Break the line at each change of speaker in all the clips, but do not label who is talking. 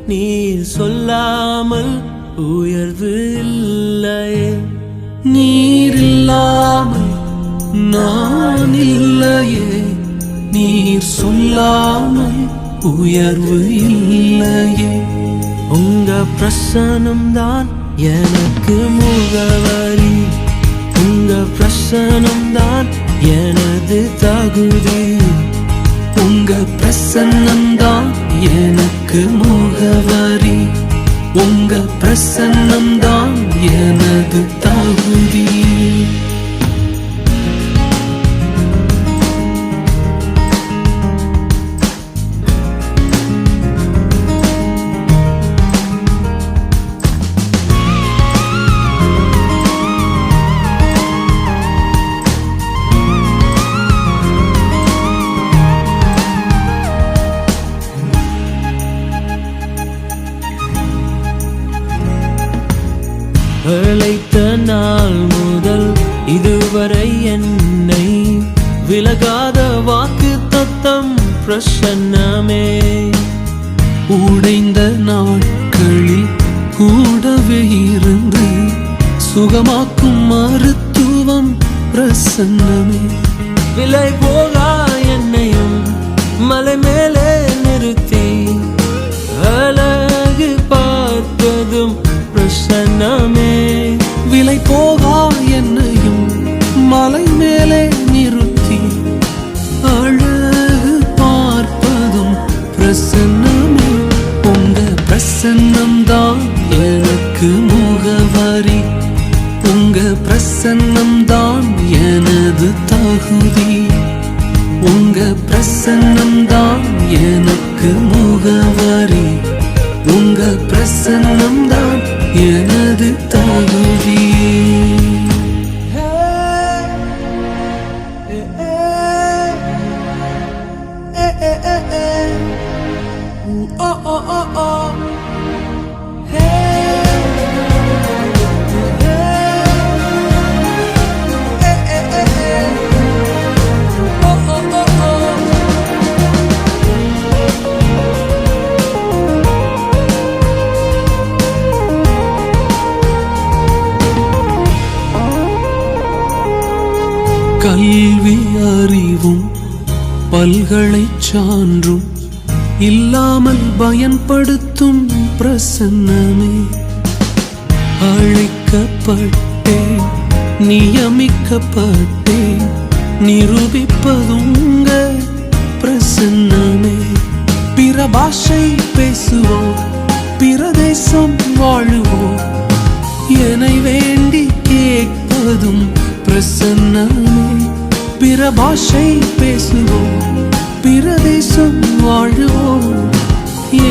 நீர் சொல்லாமல் உயர்வு இல்லையே. நீர் இல்லாமல் நான் இல்லையே. நீர் சொல்லாமல் உயர்வு இல்லையே. உங்க பிரசனம்தான் எனக்கு முகவரி. உங்க பிரசனம்தான் எனது தகுதி. உங்க பிரசன்னம்தான் எனக்கு முகவரி. உங்க பிரசன்னம்தான் எனது தகுதி. அழைத்த நாள் முதல் இதுவரை என்னை விலகாத வாக்கு தத்தம் பிரசன்னமே. உடைந்த நாட்களில் கூடவே இருந்து சுகமாக்கும் மருத்துவம் பிரசன்னமே. விலை போகா என்னையும் மலை மேலே நிறுத்தி அழகு பார்ப்பதும் பிரசன்னமே. விலை போகா என்னையும் மலை மேலே நிறுத்தி அழகு பார்ப்பதும் பிரசன்னமே. உங்க பிரசன்னம்தான் எனக்கு முகவரி. உங்க பிரசன்னம்தான் எனது தகுதி. உங்க பிரசன்னம்தான் எனக்கு முகவரி. உங்க பிரசன்னம்தான் எனது தகுதி. கல்வி அறிவும் பல்கலை சான்றும் இல்லாமல் பயன்படுத்தும் பிரசன்னமே. அழைக்கப்பட்டேன், நியமிக்கப்பட்டேன், நிரூபிப்பதுங்க பிரசன்னமே. பிற பாஷை பேசுவோம், பிரதேசம் வாழுவோம், என்னை வேண்டி கேட்பதும் பிரசன்னமே. பிற பாஷை பேசுவோம், பிரதேசம் வாழுவோம்,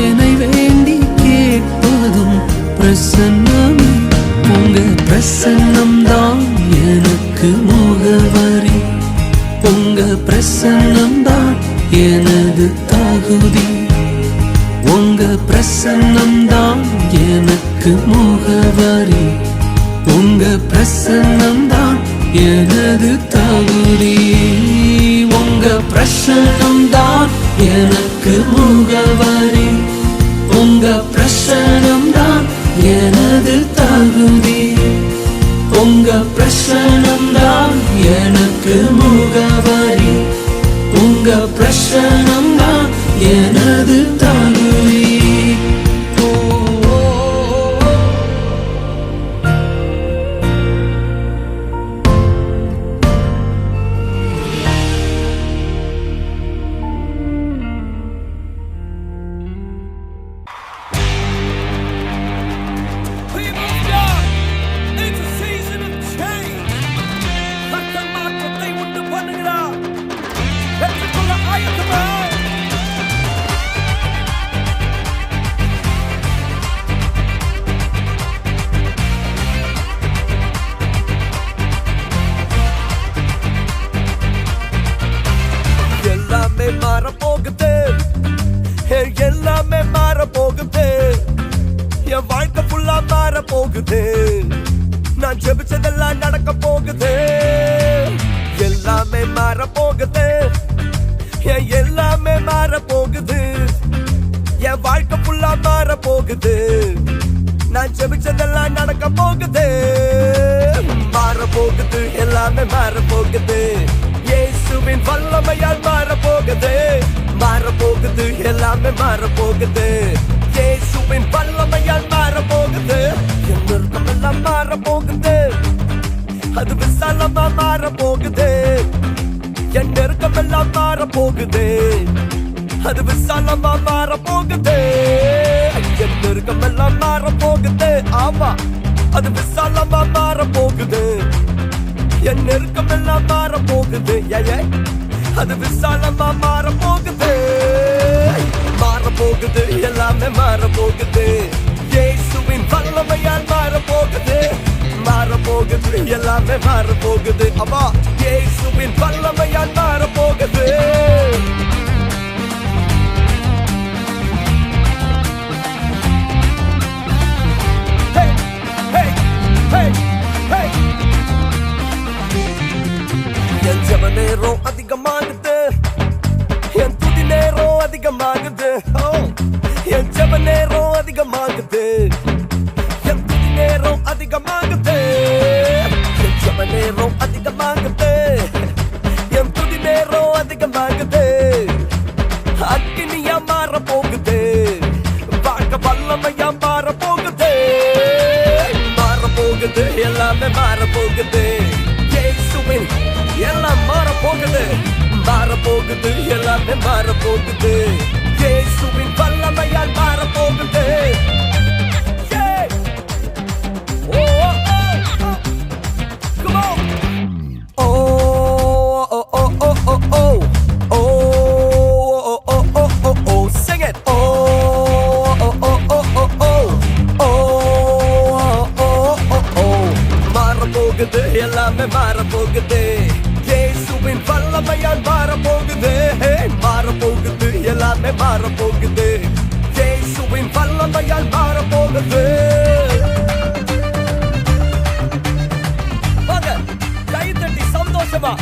என்னை வேண்டி கேட்பதும் பிரசன்னமே. உங்க பிரசன்னம்தான் எனக்கு முகவரி. உங்க பிரசன்னம்தான் எனது தகுதி. உங்க பிரசன்னம்தான் எனக்கு முகவரி. உங்க பிரசன்னம்தான் எனது தகுதி. உங்க பிரசன்னம்தான் எனக்கு முகவரி. உங்க பிரசன்னம்தான் எனது தகுதி. உங்க பிரசன்னம்தான் எனக்கு முகவரி. உங்க பிரசன்னம்தான் எனது தகுதி.
எல்லாமே மாற போகுது. என் வாழ்க்கை ஃபுல்லா மாற போகுது. நான் ஜெபிச்சதெல்லாம் நடக்க போகுது. எல்லாமே மாற போகுது. எல்லாமே மாற போகுது. என் வாழ்க்கை ஃபுல்லா மாற போகுது நான் ஜெபிச்சதெல்லாம் நடக்க போகுது மாற போகுது எல்லாமே மாற போகுது இயேசுவின் வல்லமையால் மாற போகுது மாற போகுது எல்லாமே மாற போகுது இயேசுவின் வல்லமையால் மாற போகுது என் நெருக்கமெல்லாம் மாற போகுது அது விசாலமா மாற போகுது என் நெருக்கமெல்லாம் மாற போகுது அது விசாலமா மாற போகுது என் நெருக்கமெல்லாம் மாற போகுது ஆமா அது விசாலமா மாற போகுது என் நெருக்கமெல்லாம் மாற போகுது அது விசாலமா மாற போகுது மாற போகுது எல்லாமே மாற போகுது இயேசுவின் வல்லமையால் மாற போகுது மாற போகுது எல்லாமே மாற போகுது அப்பா இயேசுவின் வல்லமையால் மாற போகுது என் ஜெப நேரம் அதிகமாகுது என் துதி நேரம் அதிகமாகுது என் ஜெப நேரம் அதிகமாகுது என் துதி நேரம் அதிகமாகுது என் ஜெப நேரம் அதிகமாகுது என் துதி நேரம் அதிகமாகுது அக்கினியா மாற போகுது வாழ்க்கை வல்லமையா மாற போகுது மாற போகுது எல்லாமே மாற போகுது இயேசுவின் எல்லாம் மாற போகுது மாற போகுது எல்லாமே மாற போகுது இயேசுவின் வல்லமையால் மாற போகுது Come on. Oh, oh, oh, oh, oh, oh. Oh, oh, oh, oh, oh, oh. Sing it. Oh, oh, oh, oh, oh, oh. Oh, oh, oh, oh. மாற போகுது எல்லாமே மாற போகுது இயேசுவின் வல்லமையால் மாற போகுது மாற போகுது எல்லாமே மாற போகுது இயேசுவின் வல்லமையால் மாற போகுது வாங்க கை தட்டி சந்தோஷமா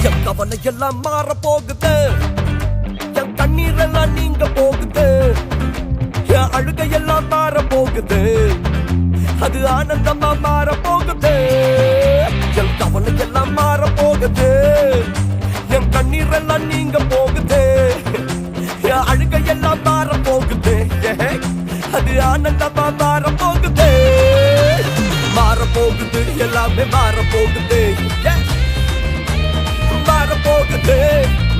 என் கவலை எல்லாம் மாற போகுது என் கண்ணீர் எல்லாம் நீங்க போகுது என் அழுகை எல்லாம் மாற போகுது அது ஆனந்தமா மாற போகுது என் கவலை எல்லாம் மாற போகுது என் கண்ணீர் எல்லாம் நீங்க போகுது என் அழுகை எல்லாம் மாற போகுது அது ஆனந்தமா மாற போகுது மாற போகுது எல்லாமே மாற போகுது மாற போகுது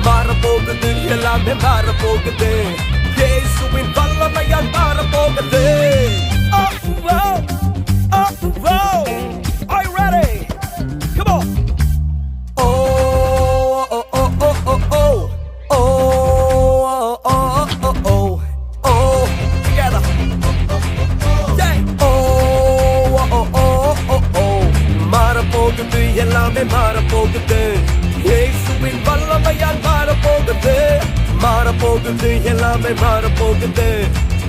மாற போகுது எல்லாமே மாற போகுது இயேசுவின் வல்லமையால் மாற போகுது Are you ready? Come on. Oh, oh, oh, oh, oh, oh. Oh, oh, oh, oh, oh. Together. Yeah. Oh, oh, oh, oh, oh. மாற போகுது எல்லாமே மாற போகுது இயேசுவின் வல்லமையால் மாற போகுது மாற போகுது எல்லாமே மாற போகுது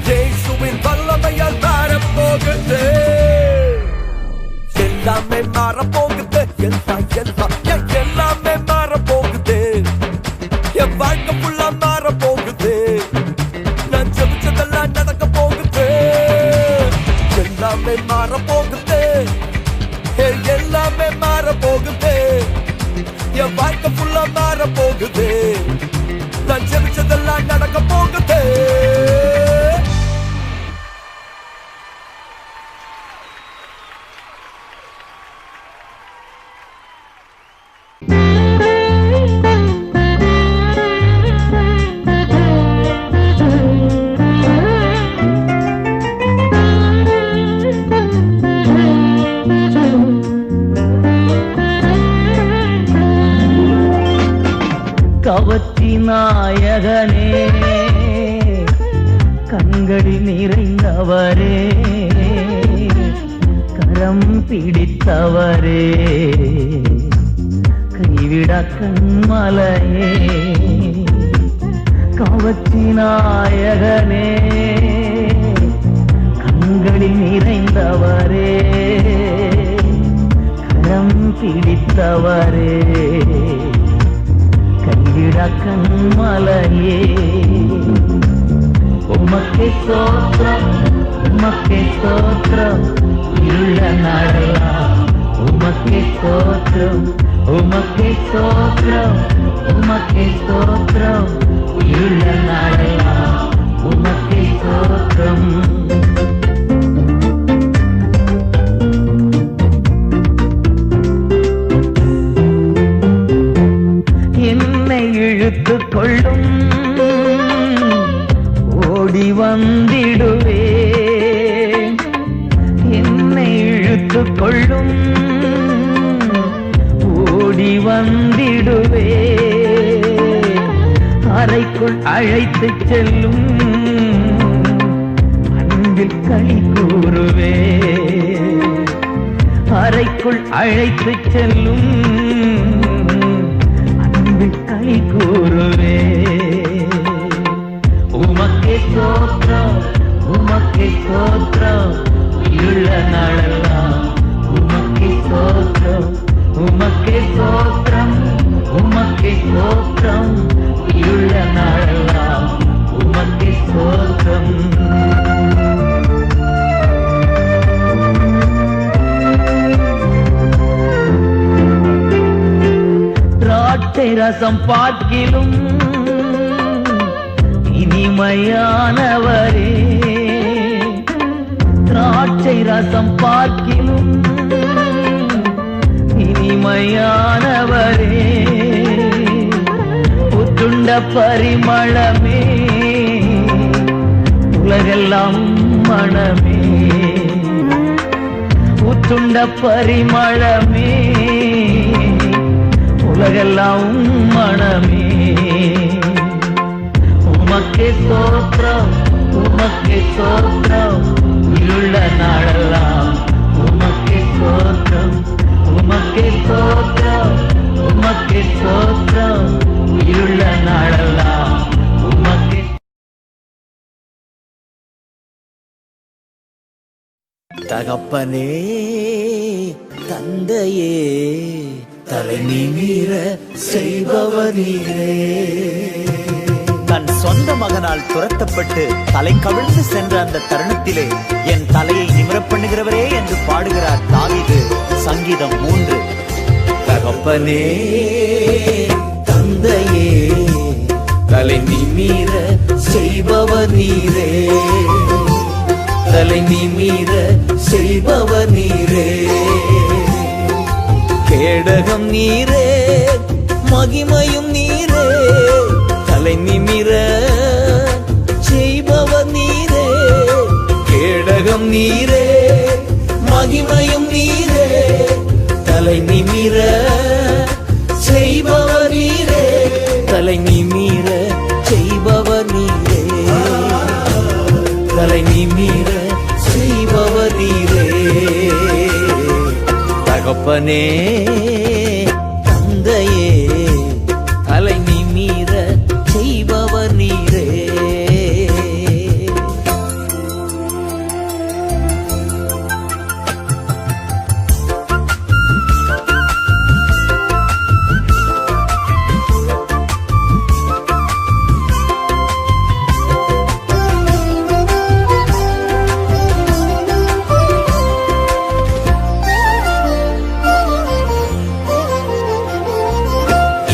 இயேசுவின் வல்லமையால் மாற போகுது எல்லாமே மாற போகுது எல்லாமே மாற போகுது என் வாழ்க்கை ஃபுல்லா மாற போகுது நான் ஜெபிச்சதெல்லாம் நடக்க போகுது எல்லாமே மாற போகுது எல்லாமே மாற போகுது என் வாழ்க்கை ஃபுல்லா மாற போகுது நான் ஜெபிச்சதெல்லாம் நடக்க போகுது
கவர்ச்சி நாயகனே கண்களில் நிறைந்தவரே கரம் பிடித்தவரே கைவிட கண்மலையே கவர்ச்சி நாயகனே கண்களில் நிறைந்தவரே கரம் பிடித்தவரே கைவிட கண்மலையே உமக்கே ஸ்தோத்திரம் உமக்கே ஸ்தோத்திரம் இருள நாடெல்லாம் உமக்கே ஸ்தோத்திரம் உமக்கே ஸ்தோத்திரம் உமக்கே ஸ்தோத்திரம் இருள நாடெல்லாம் உமக்கே ஸ்தோத்திரம் என்னை இழுத்துக் கொள்ளும் ஓடி வந்திடுவே என்னை இழுத்துக் கொள்ளும் ஓடி வந்திடுவே அறைக்குள் அழைத்துச் செல்லும் அன்பில் களி கூறுவே அறைக்குள் அழைத்துச் செல்லும் அன்பில் களி கூறுவே உமக்கே ஸ்தோத்திரம் உமக்கே ஸ்தோத்திரம் இருள நாளெல்லாம் உமக்கே ஸ்தோத்திரம் உமக்கே ஸ்தோத்திரம் உமக்கே ஸ்தோத்திரம் இருள நாளெல்லாம் உமக்கே ஸ்தோத்திரம் திராட்சை ரசம் பார்க்கிலும் இனிமையானவரே திராட்சை ரசம் பார்க்கிலும் இனிமையானவரே புத்துண்ட பரிமளமே உலகெல்லாம் மணமே புத்துண்ட பரிமளமே உலகெல்லாம் மணமே உமக்கே ஸ்தோத்திரம் உமக்கே ஸ்தோத்திரம் இருள நாளெல்லாம் உமக்கே ஸ்தோத்திரம் உமக்கே ஸ்தோத்திரம் உமக்கே ஸ்தோத்திரம் இருள நாளெல்லாம் உமக்கே
தகப்பனே தந்தையே தலை நிமிர செய்பவரீரே தன் சொந்த மகனால் துரத்தப்பட்டு தலை கவிழ்ந்து சென்ற அந்த தருணத்திலே என் தலையை நிமிரப் பண்ணுகிறவரே என்று பாடுகிறார் தாவீது சங்கீதம் 3. தகப்பனே தந்தையே தலை நிமிர செய்பவர் நீரே தலை நிமிர செய்பவர் நீரே கேடகம் நீரே மகிமையும் நீரே தலை நிமிர செய்பவர் நீரே கேடகம் நீரே மகிமையும் நீரே தலை நிமிர செய்பவர் நீரே தலை நிமிர செய்பவர் நீரே தலை நிமிர செய்பவர் நீரே தகப்பனே தந்தையே தலை நிமிர செய்பவர் நீரே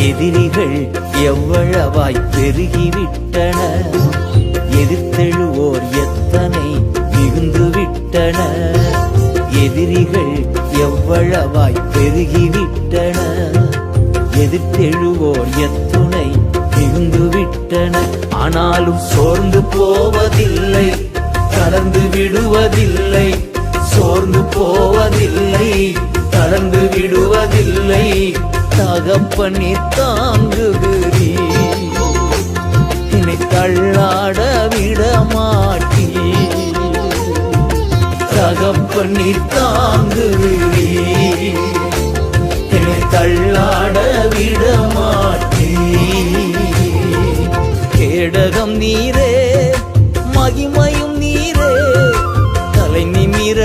எதிரிகள் எவ்வளவாய் பெருகிவிட்டன எதிர்த்தெழுவோர் எத்தனை மிகுந்து விட்டன எதிரிகள் எவ்வளவாய் பெருகிவிட்டன எதிர்த்தெழுவோர் எத்துணை மிகுந்து விட்டன ஆனாலும் சோர்ந்து போவதில்லை தளர்ந்து விடுவதில்லை சோர்ந்து போவதில்லை தளர்ந்து விடுவதில்லை தகப்பனே தாங்குகிறீ என்னை தள்ளாட விட மாட்டீ தகப்பனே தாங்குகிறீ என்னை தள்ளாட விட மாட்டீ கேடகம் நீரே மகிமையும் நீரே தலை நிமிர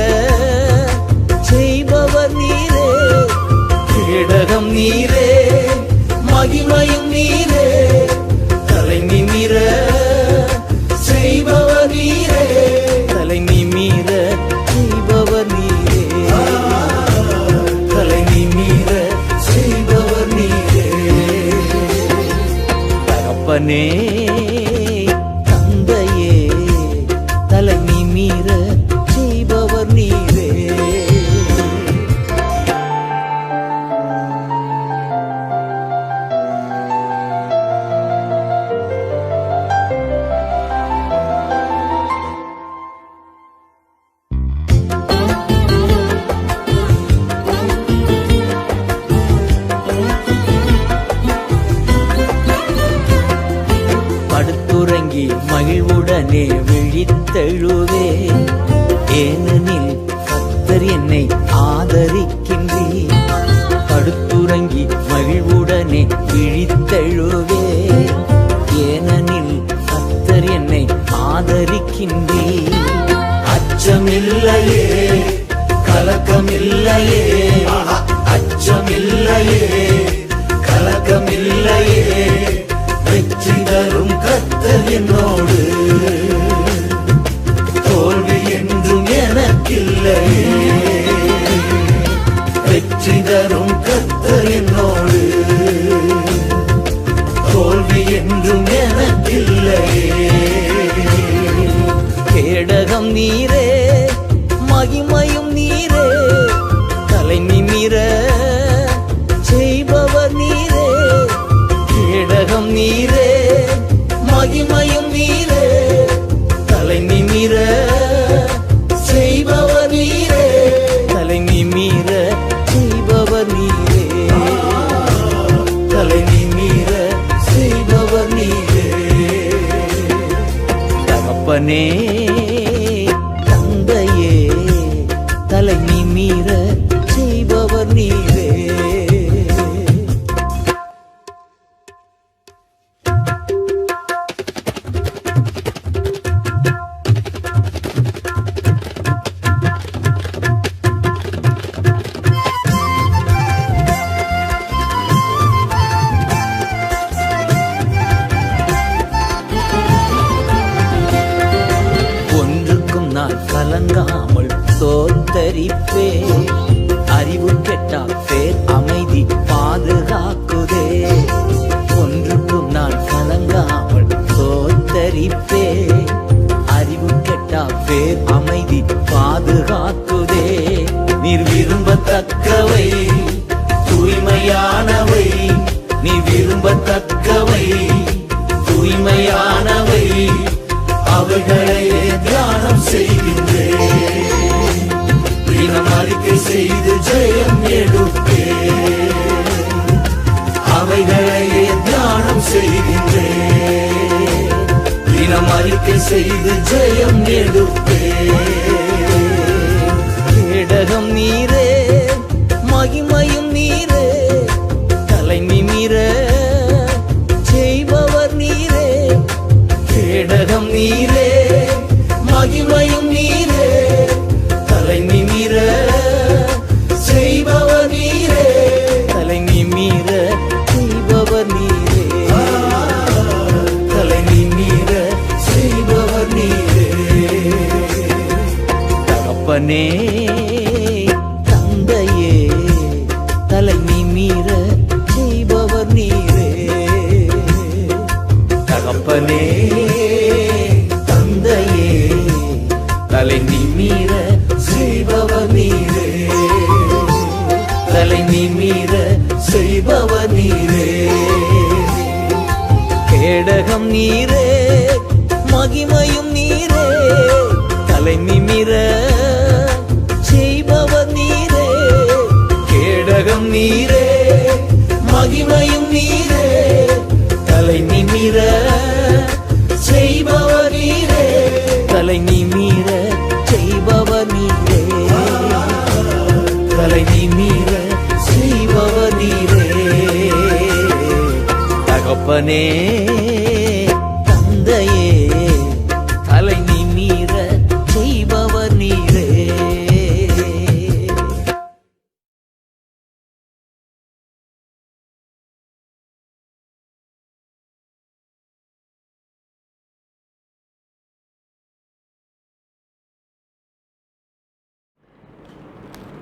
செய்பவர் நீரே நீரே மகிமையும் நீரே தலை நிமிர செய்பவர் நீரே தலை நிமிர செய்பவர் நீரே தலை நிமிர செய்பவர் நீரே தகப்பனே தந்தையே தலை நிமிர செய்பவர் நீரே படுத்துறங்கி மகிழ்வுடனே விழித்தெழுவே ஏனெனில் கர்த்தர் என்னை ஆதரிக்கின்றீர் படுத்துறங்கி மகிழ்வுடனே விழித்தெழுவே ஏனெனில் கர்த்தர் என்னை ஆதரிக்கின்றீர் அச்சமில்லையே கலக்கமில்லையே அச்சமில்லையே கலக்கமில்லையே வெற்றி தரும் கர்த்தர் என்னோடு தோல்வி என்றும் எனக்கில்லையே வெற்றி தரும் கர்த்தர் என்னோடு தோல்வி என்றும் எனக்கில்லையே கேடகம் நீரே மகிமையும் நீரே தலை நிமிர செய்பவர் நீரே கேடகம் நீரே மகிமையும் நீரே தலை நிமிர செய்பவர் நீரே தலை நிமிர செய்பவர் நீரே தலை நிமிர செய்பவர் நீரே தகப்பனே தந்தையே தலை நிமிர செய்பவர் நீரே ஒன்றுக்கும் நான் கலங்காமல் தோத்தரிப்பே அறிவு கெட்டா பேர் அமைதி பாதுகாக்குதே ஒன்றுக்கும் நான் கலங்காமல் தோத்தரிப்பே அறிவு கெட்டா பேர் அமைதி பாதுகாக்குதே நீர் விரும்பத்தக்கவை தூய்மையானவை நீ விரும்பத்தக்கவை தூய்மையானவை அவைகளையே தியானம் செய்கின்றேன் தினம் அறிக்கை செய்து ஜெயம் எடுப்பேன் அவைகளையே தியானம் செய்கின்றேன் தினம் அறிக்கை செய்து ஜெயம் எடுப்பேன் கேடகம் நீரே மகிமையும் நீரே தலை நிமிர செய்பவர் நீரே கேடகம் நீரே மகிமையும் நீரே தலை நிமிர செய்பவர் நீரே தலை நிமிர செய்பவர் நீரே தலை நிமிர செய்பவர் நீரே தகப்பனே தந்தையே தலை நிமிர செய்பவர் நீரே தகப்பனே தந்தையே தலை நிமிர செய்பவர் நீரே தலை நிமிர செய்பவர் நீரே கேடகம் நீரே மகிமையும் நீரே தலை நிமிர செய்பவர் நீரே கேடகம் நீரே மகிமையும் நீரே தலை நிமிர செய்பவர் நீரே தலை நிமிர செய்பவர் நீரே தலை நிமிர செய்பவர் நீரே தகப்பனே தந்தையே தலை நிமிர செய்பவர் நீரே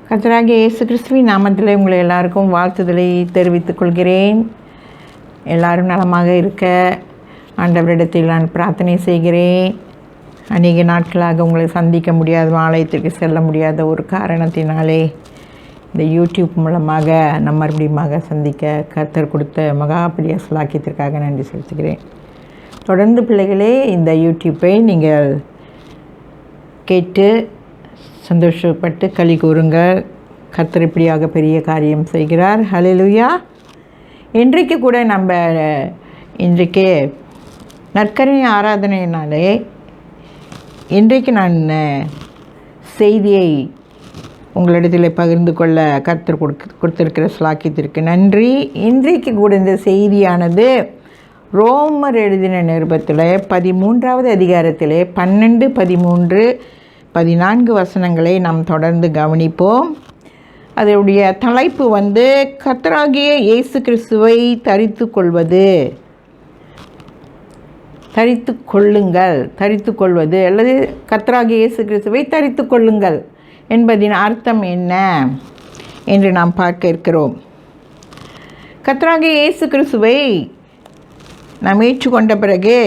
கர்த்தராகிய இயேசு கிறிஸ்துவின் நாமத்தில் உங்களை எல்லாருக்கும் வாழ்த்துதலை தெரிவித்துக் கொள்கிறேன். எல்லாரும் நலமாக இருக்க ஆண்டவரிடத்தில் நான் பிரார்த்தனை செய்கிறேன். அநேக நாட்களாக உங்களை சந்திக்க முடியாத, ஆலயத்திற்கு செல்ல முடியாத ஒரு காரணத்தினாலே இந்த யூடியூப் மூலமாக நம்ம மறுபடியுமாக சந்திக்க கர்த்தர் கொடுத்த மகாபெரிய ஸ்லாக்கியத்திற்காக நன்றி செலுத்துகிறேன். தொடர்ந்து பிள்ளைகளே இந்த யூடியூப்பை நீங்கள் கேட்டு சந்தோஷப்பட்டு களி கூறுங்கள். கர்த்தர் இப்படியாக பெரிய காரியம் செய்கிறார். ஹல்லேலூயா. இன்றைக்கு கூட இன்றைக்கு நற்கரணை ஆராதனையினாலே இன்றைக்கு நான் செய்தியை உங்களிடத்தில் பகிர்ந்து கொள்ள கர்த்தர் கொடுத்திருக்கிற ஸ்லாக்கியத்திற்கு நன்றி. இன்றைக்கு கூட இந்த செய்தியானது ரோமர் எழுதின நிருபத்தில் 13வது அதிகாரத்திலே 12, 13, 14 வசனங்களை நாம் தொடர்ந்து கவனிப்போம். அதனுடைய தலைப்பு கர்த்தராகிய இயேசு கிறிஸ்துவை தரித்து கொள்ளுவது அல்லது கர்த்தராகிய இயேசு கிறிஸ்துவை தரித்து கொள்ளுங்கள் என்பதின் அர்த்தம் என்ன என்று நாம் பார்க்க இருக்கிறோம். கர்த்தராகிய இயேசு கிறிஸ்துவை நாம் ஏற்றுக்கொண்ட பிறகு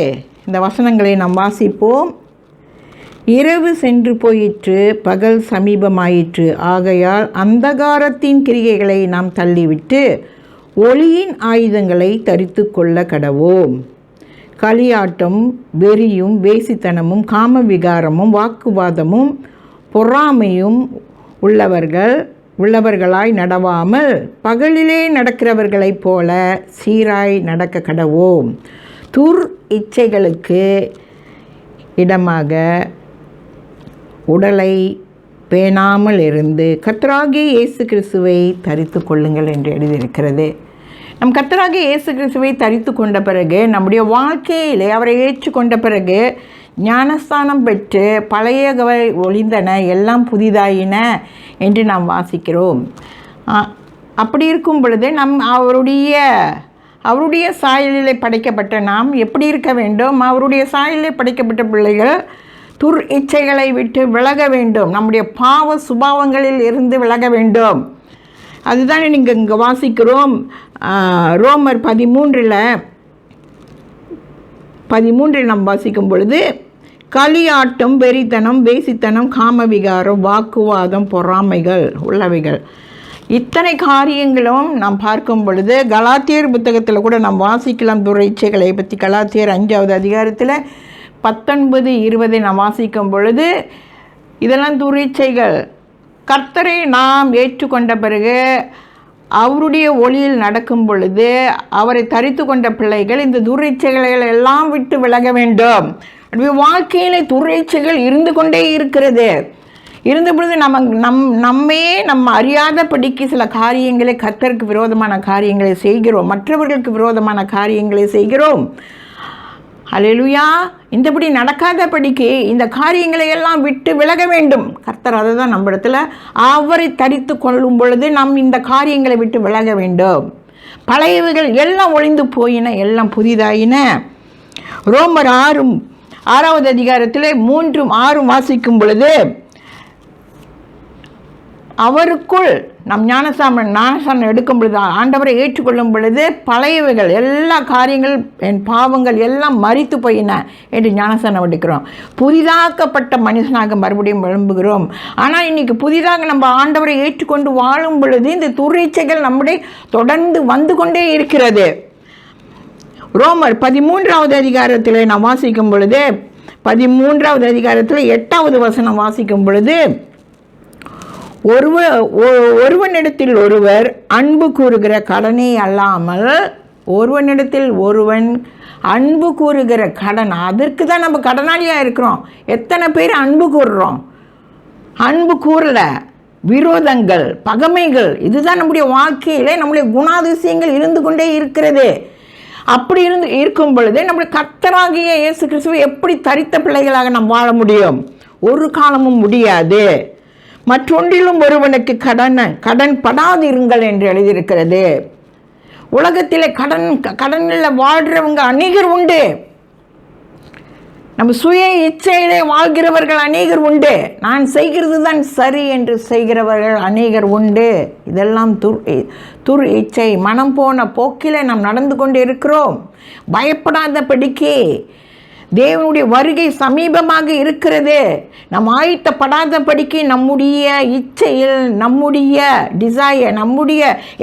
இந்த வசனங்களை நாம் வாசிப்போம். இரவு சென்று போயிற்று, பகல் சமீபமாயிற்று. ஆகையால் அந்தகாரத்தின் கிரிகைகளை நாம் தள்ளிவிட்டு ஒளியின் ஆயுதங்களை தரித்து கொள்ள கடவோம். களியாட்டம், வெறியும், வேசித்தனமும், காம விகாரமும், வாக்குவாதமும், பொறாமையும் உள்ளவர்களாய் நடவாமல் பகலிலே நடக்கிறவர்களைப் போல சீராய் நடக்க கடவோம். துர் இச்சைகளுக்கு இடமாக உடலை பேணாமல் இருந்து கர்த்தராகிய இயேசு கிறிஸ்துவை தரித்து கொள்ளுங்கள் என்று எழுதியிருக்கிறது. நம் கர்த்தராகிய இயேசு கிறிஸ்துவை தரித்து கொண்ட பிறகு, நம்முடைய வாழ்க்கையிலே அவரை ஏற்றுக்கொண்ட பிறகு ஞானஸ்தானம் பெற்று பழையவை ஒளிந்தன, எல்லாம் புதிதாயின என்று நாம் வாசிக்கிறோம். அப்படி இருக்கும் பொழுது அவருடைய சாயலிலே படைக்கப்பட்ட நாம் எப்படி இருக்க வேண்டும்? அவருடைய சாயலிலே படைக்கப்பட்ட பிள்ளைகள் துர் இச்சைகளை விட்டு விலக வேண்டும். நம்முடைய பாவ சுபாவங்களில் இருந்து விலக வேண்டும். அதுதானே நீங்கள் இங்கே வாசிக்கிறோம். ரோமர் 13 நாம் வாசிக்கும் பொழுது, களியாட்டம், வெறித்தனம், வேசித்தனம், காமவிகாரம், வாக்குவாதம், பொறாமைகள் உள்ளவைகள், இத்தனை காரியங்களும் நாம் பார்க்கும் பொழுது கலாத்தியர் புத்தகத்தில் கூட நாம் வாசிக்கலாம் துரைச்சைகளை பற்றி. கலாத்தியர் 5வது அதிகாரத்தில் 19, 20 நாம் வாசிக்கும் பொழுது இதெல்லாம் துரைச்சைகள். கர்த்தரை நாம் ஏற்றுக்கொண்ட பிறகு அவருடைய ஒளியில் நடக்கும் பொழுது அவரை தரித்து கொண்ட பிள்ளைகள் இந்த துரைச்சைகளை எல்லாம் விட்டு விலக வேண்டும். வாழ்க்கையிலே துரைச்சைகள் இருந்து கொண்டே இருக்கிறது. இருந்த பொழுது நம்ம அறியாதபடிக்கு சில காரியங்களை, கர்த்தருக்கு விரோதமான காரியங்களை செய்கிறோம், மற்றவர்களுக்கு விரோதமான காரியங்களை செய்கிறோம். ஹல்லேலூயா. இந்தபடி நடக்காதபடிக்கு இந்த காரியங்களை எல்லாம் விட்டு விலக வேண்டும். கர்த்தர் அதை தான் நம்ம இடத்துல அவரை தரித்து கொள்ளும் பொழுது நாம் இந்த காரியங்களை விட்டு விலக வேண்டும். பழையவைகள் எல்லாம் ஒளிந்து போயின, எல்லாம் புதிதாயின. ரோமர் 6வது அதிகாரத்தில் 3, 6 வாசிக்கும் பொழுது, அவருக்குள் நம் ஞானஸ்தானம் எடுக்கும் பொழுது, ஆண்டவரை ஏற்றுக்கொள்ளும் பொழுது பழையவைகள் எல்லா காரியங்கள், என் பாவங்கள் எல்லாம் மரித்து போயின என்று ஞானஸ்தானம் எடுக்கிறோம். புதிதாக்கப்பட்ட மனுஷனாக மறுபடியும் எழும்புகிறோம். ஆனால் இன்றைக்கி புதிதாக நம்ம ஆண்டவரை ஏற்றுக்கொண்டு வாழும் பொழுது இந்த துர்ச்சைகள் நம்முடைய தொடர்ந்து வந்து கொண்டே இருக்கிறது. ரோமர் 13வது அதிகாரத்தில் நாம் வாசிக்கும் பொழுது, 13வது அதிகாரத்தில் 8வது வசனம் வாசிக்கும் பொழுது, ஒருவனிடத்தில் ஒருவர் அன்பு கூறுகிற கடனே அல்லாமல், ஒருவனிடத்தில் ஒருவன் அன்பு கூறுகிற கடன், அதற்கு தான் நம்ம கடனாளியாக இருக்கிறோம். எத்தனை பேர் அன்பு கூறுறோம்? அன்பு கூறல, விரோதங்கள், பகைமைகள், இதுதான் நம்முடைய வாழ்க்கையிலே நம்முடைய குணாதிசயங்கள் இருந்து கொண்டே இருக்கிறது. அப்படி இருக்கும் பொழுது நம்முடைய கர்த்தராகிய இயேசு கிறிஸ்துவை எப்படி தரித்த பிள்ளைகளாக நாம் வாழ முடியும்? ஒரு காலமும் முடியாது. மற்றொன்றிலும் ஒருவனுக்கு கடன் படாதிருங்கள் என்று எழுதியிருக்கிறது. உலகத்தில் கடனில் வாழ்கிறவங்க அநேகர் உண்டு. நம்ம சுய இச்சையிலே வாழ்கிறவர்கள் அநேகர் உண்டு. நான் செய்கிறது தான் சரி என்று செய்கிறவர்கள் அநேகர் உண்டு. இதெல்லாம் துர் இச்சை. மனம் போன போக்கில் நாம் நடந்து கொண்டு இருக்கிறோம். பயப்படாதபடிக்கு தேவனுடைய வருகை சமீபமாக இருக்கிறது. நாம் ஆயத்தப்படாதபடிக்கு நம்முடைய இச்சையில், நம்முடைய டிசையர்,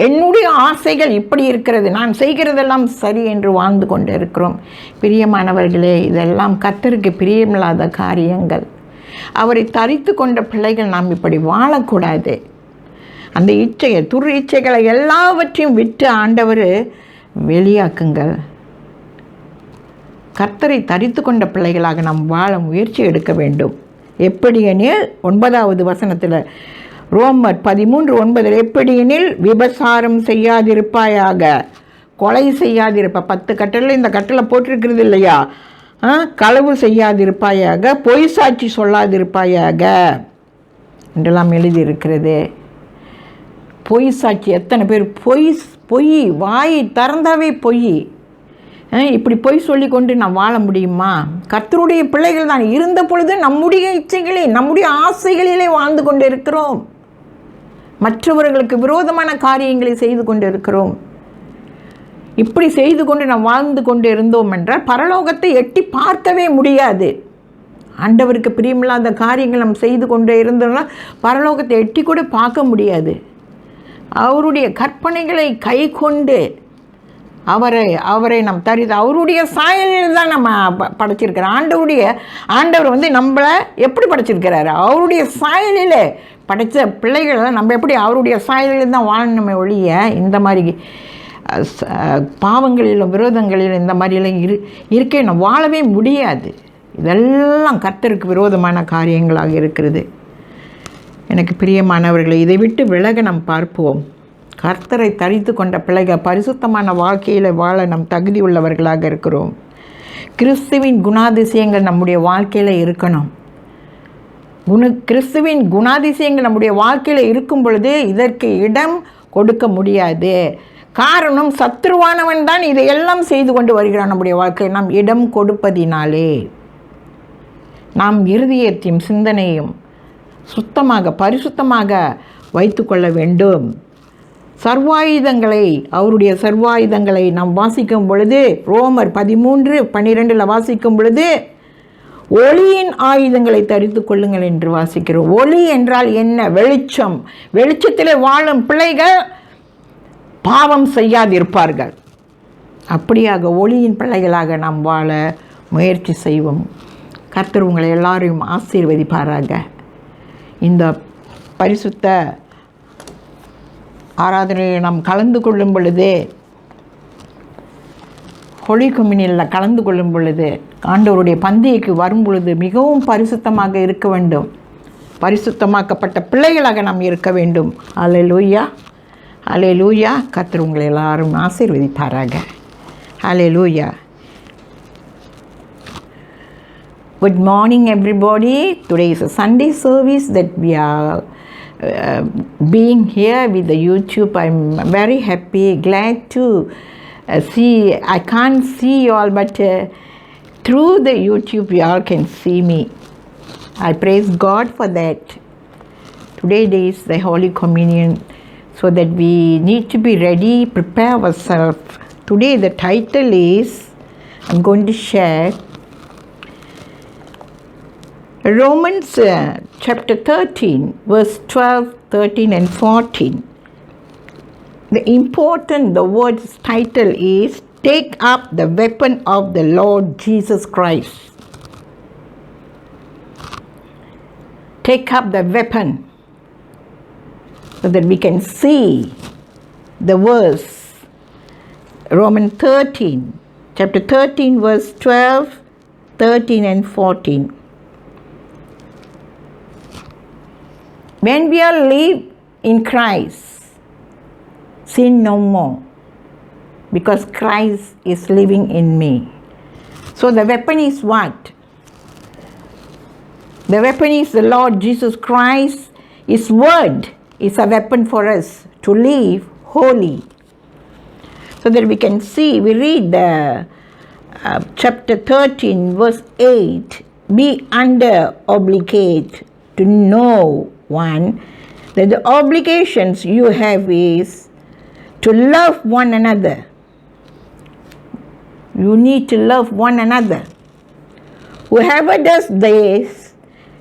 என்னுடைய ஆசைகள் இப்படி இருக்கிறது, நான் செய்கிறதெல்லாம் சரி என்று வாழ்ந்து கொண்டு இருக்கிறோம். பிரியமானவர்களே, இதெல்லாம் கர்த்தருக்கு பிரியமில்லாத காரியங்கள். அவரை தரித்து கொண்ட பிள்ளைகள் நாம் இப்படி வாழக்கூடாது. அந்த இச்சையை, துர் இச்சைகளை எல்லாவற்றையும் விட்டு ஆண்டவர் வெளியாக்குங்கள். கர்த்தரை தரித்து கொண்ட பிள்ளைகளாக நாம் வாழ முயற்சி எடுக்க வேண்டும். எப்படியெனில் 9வது வசனத்தில், ரோமர் 13:9, எப்படியெனில் விபசாரம் செய்யாதிருப்பாயாக, கொலை செய்யாதிருப்பா. 10 கட்டளை இந்த கட்டளை போட்டிருக்கிறது இல்லையா? களவு செய்யாதிருப்பாயாக, பொய் சாட்சி சொல்லாதிருப்பாயாக என்றெல்லாம் எழுதியிருக்கிறது. பொய் சாட்சி, எத்தனை பேர் பொய் வாய் திறந்தாவே பொய். இப்படி பொய் சொல்லி கொண்டு நாம் வாழ முடியுமா? கர்த்தருடைய பிள்ளைகள் தான் இருந்த பொழுது நம்முடைய இச்சைகளே, நம்முடைய ஆசைகளிலே வாழ்ந்து கொண்டு இருக்கிறோம். மற்றவர்களுக்கு விரோதமான காரியங்களை செய்து கொண்டு இருக்கிறோம். இப்படி செய்து கொண்டு நாம் வாழ்ந்து கொண்டு இருந்தோம் என்றால் பரலோகத்தை எட்டி பார்க்கவே முடியாது. ஆண்டவருக்கு பிரியமில்லாத காரியங்கள் நாம் செய்து கொண்டு இருந்தோம்னா பரலோகத்தை எட்டி கூட பார்க்க முடியாது. அவருடைய கற்பனைகளை கை கொண்டு அவரை நம் தரித்து அவருடைய சாயலில் தான் நம்ம படைச்சிருக்கிறோம். ஆண்டவர் நம்மளை எப்படி படைச்சிருக்கிறாரு? அவருடைய சாயலில் படைத்த பிள்ளைகளை நம்ம எப்படி அவருடைய சாயலில் தான் வாழணுமே ஒழிய இந்த மாதிரி பாவங்களிலும் விரோதங்களிலும் இந்த மாதிரிலாம் இருக்கே நம்ம வாழவே முடியாது. இதெல்லாம் கர்த்தருக்கு விரோதமான காரியங்களாக இருக்கிறது. எனக்கு பிரியமானவர்களை, இதை விட்டு விலக நாம் பார்ப்போம். கர்த்தரை தரித்து கொண்ட பிள்ளைகள் பரிசுத்தமான வாழ்க்கையில் வாழ நம் தகுதி உள்ளவர்களாக இருக்கிறோம். கிறிஸ்துவின் குணாதிசயங்கள் நம்முடைய வாழ்க்கையில் இருக்கணும். கிறிஸ்துவின் குணாதிசயங்கள் நம்முடைய வாழ்க்கையில் இருக்கும் பொழுது இதற்கு இடம் கொடுக்க முடியாது. காரணம், சத்ருவானவன் தான் இதையெல்லாம் செய்து கொண்டு வருகிறான் நம்முடைய வாழ்க்கையில். நாம் இடம் கொடுப்பதினாலே நாம் இருதயத்தையும் சிந்தனையும் சுத்தமாக பரிசுத்தமாக வைத்து கொள்ள வேண்டும். அவருடைய சர்வாயுதங்களை நாம் வாசிக்கும் பொழுது, ரோமர் 13:12 வாசிக்கும் பொழுது, ஒளியின் ஆயுதங்களை தரித்து கொள்ளுங்கள் என்று வாசிக்கிறோம். ஒளி என்றால் என்ன? வெளிச்சம். வெளிச்சத்தில் வாழும் பிள்ளைகள் பாவம் செய்யாதிருப்பார்கள். அப்படியாக ஒளியின் பிள்ளைகளாக நாம் வாழ முயற்சி செய்வோம். கர்த்தர் உங்களை எல்லாரையும் ஆசீர்வதிப்பாராக. இந்த பரிசுத்த ஆராதனையை நாம் கலந்து கொள்ளும் பொழுது, ஹோலி கம்யூனியனில் கலந்து கொள்ளும் பொழுது, ஆண்டவருடைய பந்திகைக்கு வரும் பொழுது மிகவும் பரிசுத்தமாக இருக்க வேண்டும். பரிசுத்தமாக்கப்பட்ட பிள்ளைகளாக நாம் இருக்க வேண்டும். அல்லேலூயா, அல்லேலூயா. கர்த்தர் உங்களை எல்லாரும் ஆசீர்வதிப்பாராக. அல்லேலூயா. Good morning everybody. Today is a Sunday service that we are being here with the YouTube. I'm very happy, glad to see. I can't see you all, but through the YouTube you all can see me. I praise God for that. Today is the Holy Communion, so that we need to be ready, prepare ourselves. Today the title is, I'm going to share Romans chapter 13, verse 12, 13 and 14. The word's title is, Take up the weapon of the Lord Jesus Christ. Take up the weapon, so that we can see the verse. Romans 13, chapter 13, verse 12, 13 and 14. When we are live in Christ, sin no more, because Christ is living in me. So the weapon is what? The weapon is the Lord Jesus Christ. His word is a weapon for us to live holy. So that we can see, we read chapter 13, verse 8, be under obligate to know one that the obligations you have is to love one another. You need to love one another. Whoever does this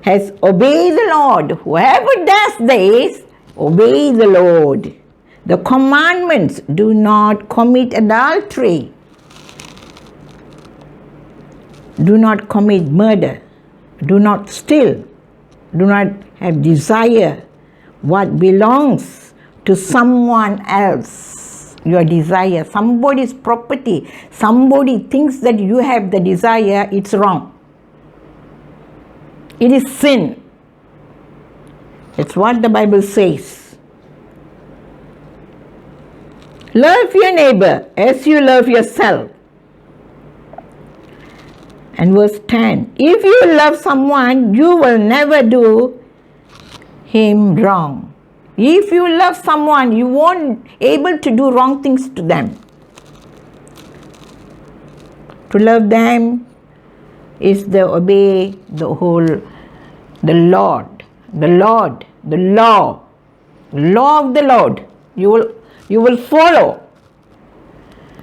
has obeyed the Lord. Whoever does this, obey the Lord. The commandments: do not commit adultery. Do not commit murder. Do not steal. Do not have desire what belongs to someone else. Your desire, somebody's property. Somebody thinks that you have the desire, it's wrong. It is sin. It's what the Bible says. Love your neighbor as you love yourself. And verse 10, if you love someone, you will never do him wrong. If you love someone, you won't able to do wrong things to them. To love them is to obey the Lord, the law of the Lord. You will follow.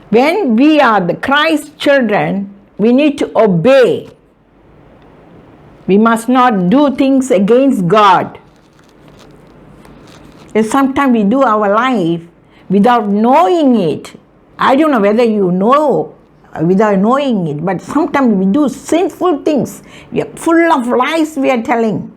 When we are the Christ children, we need to obey. We must not do things against God. And sometimes we do our life without knowing it. I don't know whether you know without knowing it, but sometimes we do sinful things. We are full of lies we are telling.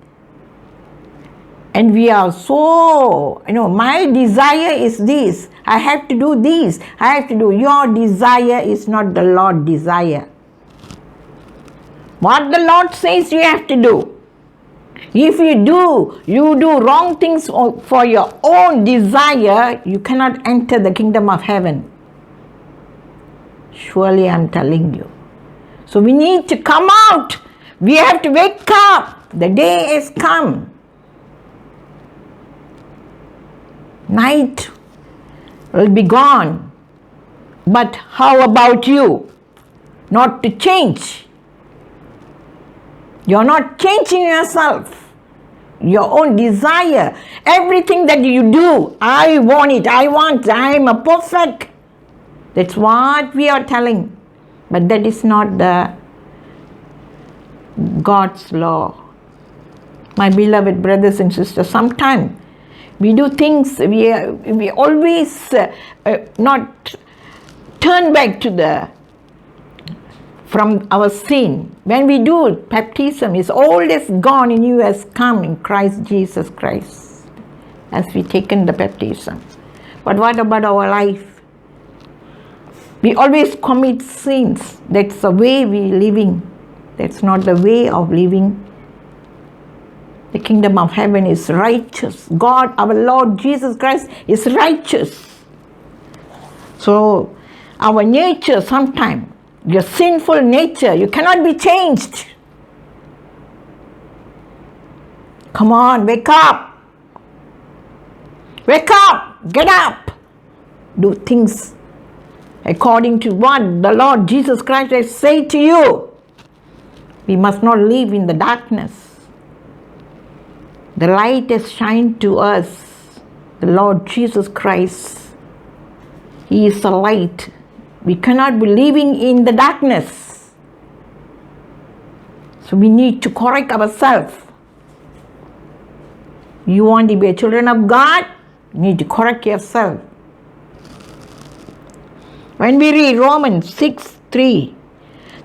And we are so, my desire is this. I have to do this. I have to do. Your desire is not the Lord's desire. What the Lord says you have to do. If you do wrong things for your own desire, you cannot enter the kingdom of heaven. Surely I'm telling you. So we need to come out. We have to wake up. The day has come. Night will be gone. But how about you? Not to change. You're not changing yourself. Your own desire. Everything that you do, I want it. I'm a perfect. That's what we are telling. But that is not the God's law. My beloved brothers and sisters, sometimes we do things, we always not turn back to from our sin. When we do baptism, is all is gone in you has come in Christ Jesus Christ, as we taken the baptism. But what about our life? We always commit sins. That's the way we living. That's not the way of living. The kingdom of heaven is righteous. God, our Lord Jesus Christ, is righteous. So, our nature sometimes, your sinful nature, you cannot be changed. Come on, wake up. Wake up. Get up. Do things according to what the Lord Jesus Christ has said to you. We must not live in the darkness. The light has shined to us. The Lord Jesus Christ, He is the light. We cannot be living in the darkness. So we need to correct ourselves. You want to be a children of God? You need to correct yourself. When we read Romans 6:3,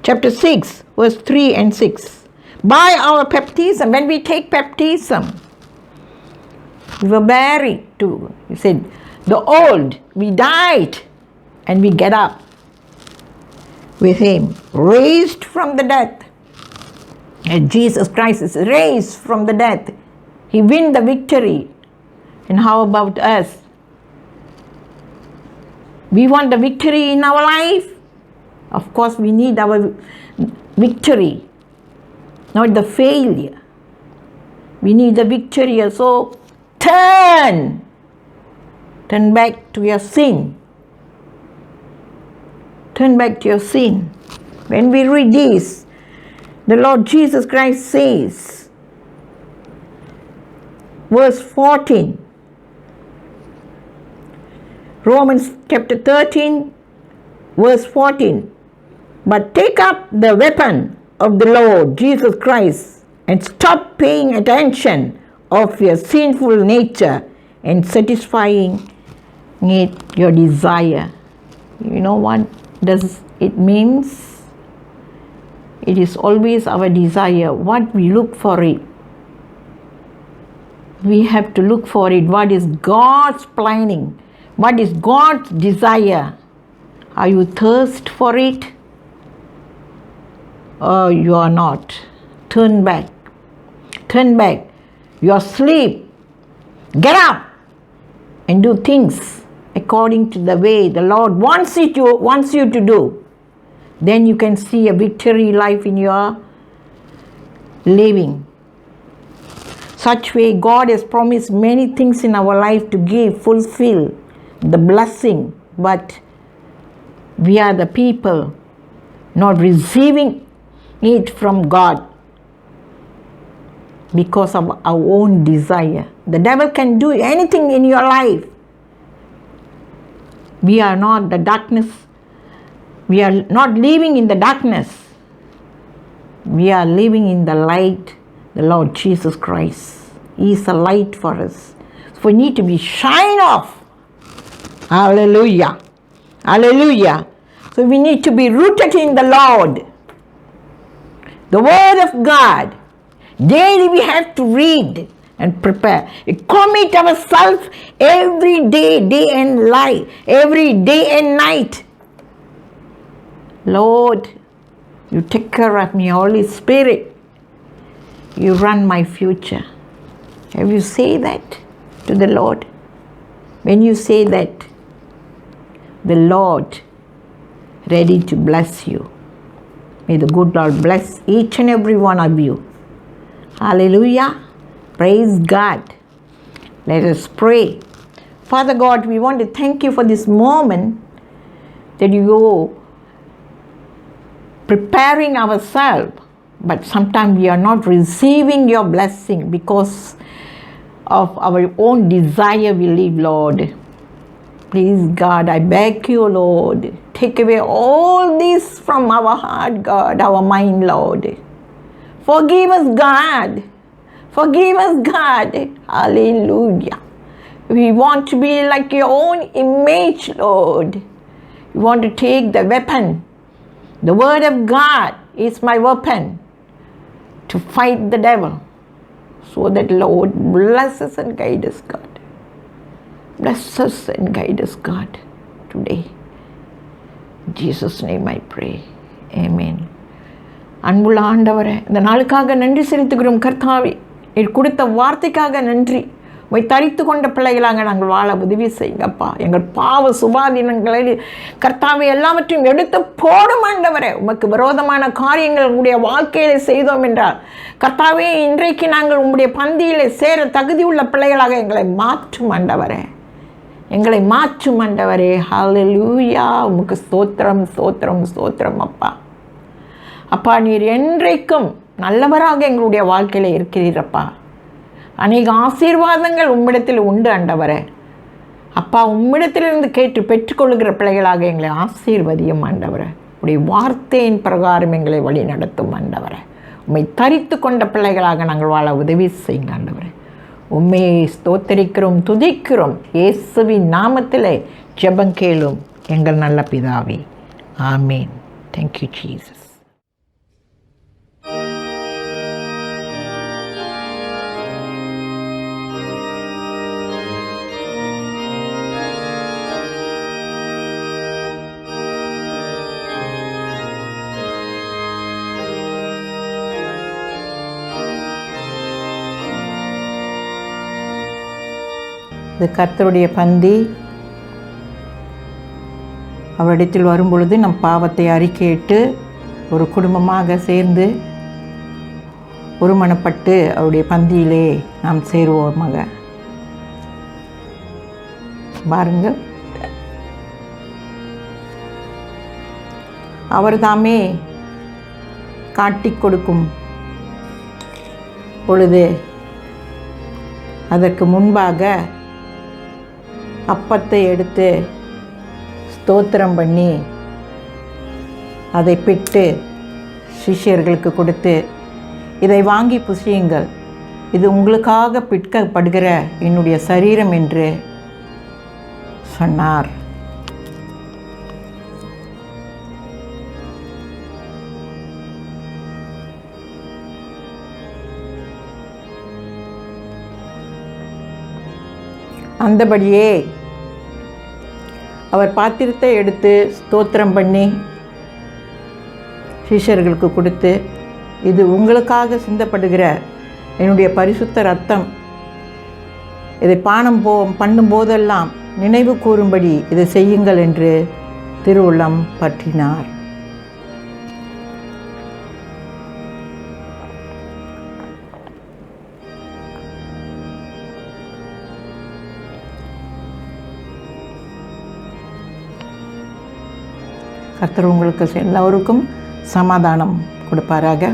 chapter 6, verse 3 and 6, by our baptism, when we take baptism, we were buried to, he said, the old, we died, and we get up with Him, raised from the dead. And Jesus Christ is raised from the dead. He win the victory. And how about us? We want the victory in our life. Of course, we need our victory, not the failure. We need the victory. So turn back to your sin. Turn back to your sin. When we read this, the Lord Jesus Christ says, verse 14, Romans chapter 13, verse 14, but take up the weapon of the Lord Jesus Christ and stop paying attention of your sinful nature and satisfying it your desire. You know what does it means? It is always our desire, what we look for it. We have to look for it. What is God's planning? What is God's desire? Are you thirst for it? Or you are not? Turn back. Turn back. You are asleep. Get up and do things according to the way the Lord wants you to do. Then you can see a victory life in your living. Such way God has promised many things in our life to give, fulfill the blessing, but we are the people not receiving it from God because of our own desire. The devil can do anything in your life. We are not the darkness. We are not living in the darkness. We are living in the light, the Lord Jesus Christ. He is a light for us. So we need to be shine off. Hallelujah. Hallelujah. So we need to be rooted in the Lord. The Word of God. Daily we have to read and prepare. Commit ourselves every day, day and night, every day and night. Lord, you take care of me, Holy Spirit. You run my future. Have you said that to the Lord? When you say that, the Lord ready to bless you. May the good Lord bless each and every one of you. Hallelujah. Praise God. Let us pray. Father God, we want to thank you for this moment that you go preparing ourselves, but sometimes we are not receiving your blessing because of our own desire we live, Lord. Please, God, I beg you, Lord, take away all this from our heart, God, our mind, Lord. Forgive us, God. Forgive us, God. Hallelujah. We want to be like your own image, Lord. We want to take the weapon. The Word of God is my weapon to fight the devil. So that, Lord, bless us and guide us, God. Bless us and guide us, God, today. In Jesus' name I pray. Amen. அன்புள்ள ஆண்டவரே, இந்த நாளுக்காக நன்றி செலுத்துகிறோம் கர்த்தாவே. நீர் கொடுத்த வார்த்தைக்காக நன்றி. உம்மை தரித்து கொண்ட பிள்ளைகளாக நாங்கள் வாழ உதவி செய்யுங்கப்பா. எங்கள் பாவ சுபாதீனங்களை கர்த்தாவை எல்லாவற்றையும் எடுத்து போடும் ஆண்டவரே. உமக்கு விரோதமான காரியங்கள் உங்களுடைய வாழ்க்கையில செய்தோம் என்றால் கர்த்தாவே, இன்றைக்கு நாங்கள் உங்களுடைய பந்தியிலே சேர தகுதியுள்ள பிள்ளைகளாக எங்களை மாற்றும் ஆண்டவரே. எங்களை மாற்றும் ஆண்டவரே. ஹல்லேலூயா. உமக்கு ஸ்தோத்திரம், ஸ்தோத்திரம், ஸ்தோத்திரம் அப்பா. அப்பா, நீர் என்றைக்கும் நல்லவராக எங்களுடைய வாழ்க்கையில் இருக்கிறீரப்பா. அநேக ஆசீர்வாதங்கள் உம்மிடத்தில் உண்டு ஆண்டவரே. அப்பா, உம்மிடத்திலிருந்து கேட்டு பெற்றுக்கொள்கிற பிள்ளைகளாக எங்களை ஆசீர்வதியும் ஆண்டவரே. உடைய வார்த்தையின் பிரகாரம் எங்களை வழி நடத்தும் ஆண்டவரே. உம்மை தரித்து கொண்ட பிள்ளைகளாக நாங்கள் வாழ உதவி செய்யுங்க ஆண்டவரே. உம்மையை ஸ்தோத்தரிக்கிறோம், துதிக்கிறோம். இயேசுவின் நாமத்திலே ஜெபம் கேளும் எங்கள் நல்ல பிதாவே. ஆமீன். Thank you Jesus. இது கர்த்தருடைய பந்தி. அவரிடத்தில் வரும்பொழுது நம் பாவத்தை அறிக்கையிட்டு ஒரு குடும்பமாக சேர்ந்து ஒருமனப்பட்டு அவருடைய பந்தியிலே நாம் சேருவோமாக. பாருங்கள், அவர் தாமே காட்டிக் கொடுக்கும் பொழுது அதற்கு முன்பாக அப்பத்தை எடுத்து ஸ்தோத்திரம் பண்ணி அதை பிட்டு சிஷ்யர்களுக்கு கொடுத்து, இதை வாங்கி புசியுங்கள், இது உங்களுக்காக பிற்கப்படுகிற என்னுடைய சரீரம் என்று சொன்னார். அந்தபடியே அவர் பாத்திரத்தை எடுத்து ஸ்தோத்திரம் பண்ணி சீஷர்களுக்கு கொடுத்து, இது உங்களுக்காக சிந்தப்படுகிற என்னுடைய பரிசுத்த இரத்தம், இதை பானம் பண்ணும்போதெல்லாம் நினைவு கூறும்படி இதை செய்யுங்கள் என்று திருவுள்ளம் பற்றினார். கர்த்தர் உங்களுக்கு எல்லோருக்கும் சமாதானம் கொடுப்பாராக.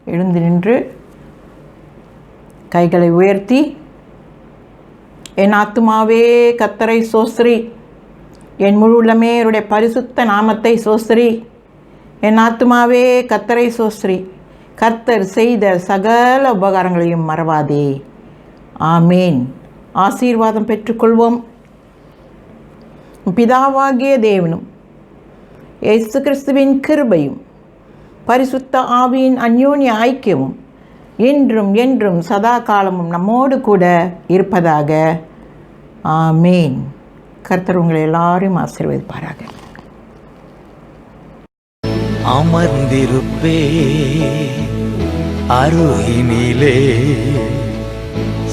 எழுந்து நின்று கைகளை உயர்த்தி, என் ஆத்துமாவே கர்த்தரை சோஸ்திரி, என் முழு உள்ளமே அவருடைய பரிசுத்த நாமத்தை சோஸ்திரி. என் ஆத்துமாவே கர்த்தரை சோஸ்திரி, கர்த்தர் செய்த சகல உபகாரங்களையும் மறவாதே. ஆமேன். ஆசீர்வாதம் பெற்றுக்கொள்வோம். பிதாவாகிய தேவனும் இயேசு கிறிஸ்துவின் கிருபையும் பரிசுத்த ஆவியின் அந்யோன்ய ஐக்கியமும் என்றும் என்றும் சதா காலமும் நம்மோடு கூட இருப்பதாக. ஆமேன். கர்த்தர் உங்களை எல்லாரையும் ஆசீர்வதிப்பாராக.
அமர்ந்திருப்பே அருகினிலே,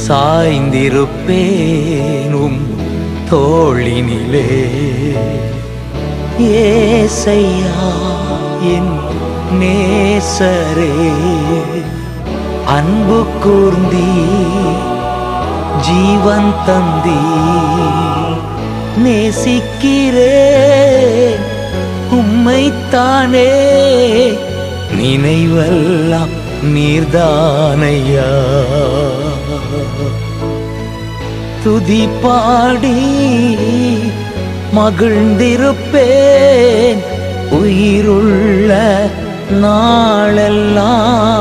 சாய்ந்திருப்பேனும் தோளினிலே. ஏசையா என் நேசரே, அன்பு கூர்ந்தி ஜீவன் தந்தி. நேசிக்கிறேன் உம்மைத்தானே, நினைவெல்லாம் நீர்தானையா. துதி பாடி மகிழ்ந்திருப்பேன் உயிருள்ள நாளெல்லாம்.